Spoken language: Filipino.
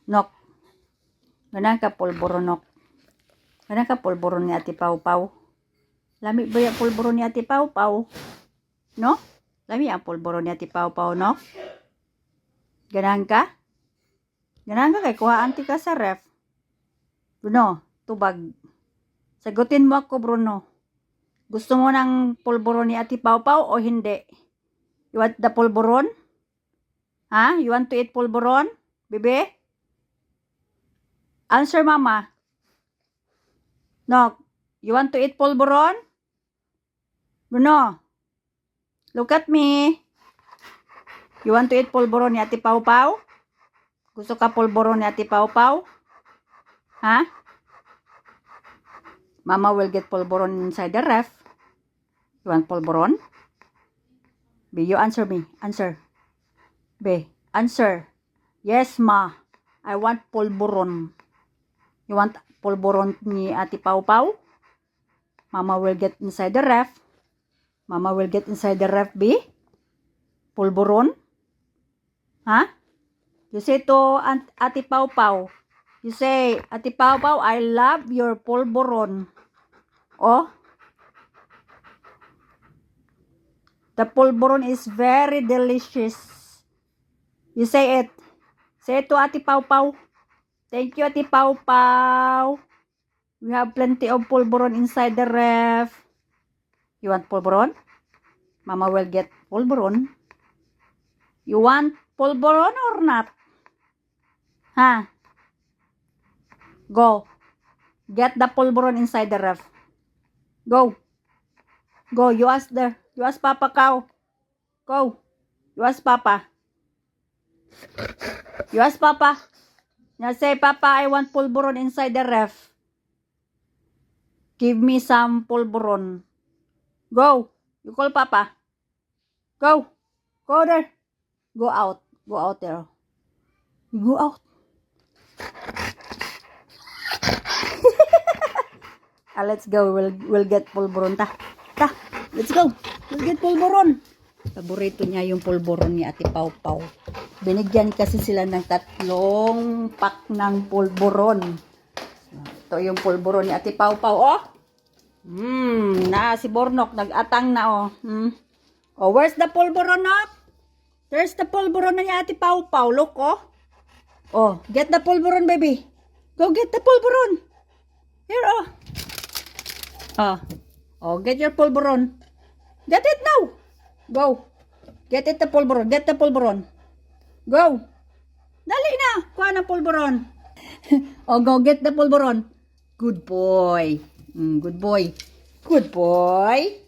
Nok. Ganang ka pulburon, nok. Ganang ka pulburon ni Ate Pau Pau. Lami ba yung pulburon ni Ate Pau Pau? No? Lami ang pulburon ni Ate Pau Pau, no? Ganang ka? Ganang ka kay kuhaan ti ka sa ref. Bruno, tubag. Sagutin mo ako, Bruno. Gusto mo ng pulburon ni Ate Pau Pau o hindi? You want the pulburon? Ha? You want to eat pulburon? Bebe? Answer, mama. No. You want to eat pulburon? Bruno. Look at me. You want to eat pulburon ni Ate Pau Pau? Gusto ka pulburon ni Ate Pau Pau? Ha? Mama will get pulburon inside the ref. You want pulburon? B, you answer me. Answer. B, answer. Yes, ma. I want pulburon. You want pulburon ni Ate Pau Pau? Mama will get inside the ref. Mama will get inside the ref, B. Pulburon? Ha? You say to Ate Pau Pau. You say, Ate Pau Pau, I love your pulburon. Oh? The pulburon is very delicious. You say it. Say it to Ate Pau Pau. Thank you, Ate Pau Pau. We have plenty of pulburon inside the ref. You want pulburon? Mama will get pulburon. You want pulburon or not? Ha? Go. Get the pulburon inside the ref. Go. Go. You ask Papa Cow. Go. You ask Papa. You ask Papa. Now say, Papa, I want pulburon inside the ref. Give me some pulburon. Go. You call Papa. Go. Go there. Go out. Go out there. You go out. Let's go. We'll get pulburon. Ta. Let's go. We'll get pulburon. Paborito niya yung pulburon ni Ate Pau Pau. Binigyan kasi sila ng 3 pack ng pulburon. Ito yung pulburon ni Ate Pau Pau. Oh. Si Bornok nag-atang na oh. Oh, where's the pulburon, Nok? There's the pulburon ni Ate Pau Pau. Look, oh. Oh, get the pulburon, baby. Go get the pulburon. Here, oh. Oh, get your pulburon. Get it now. Go. Get it the pulburon. Get the pulburon. Go. Dali na. Kuha ng pulburon. Oh, go get the pulburon. Good boy. Good boy. Good boy.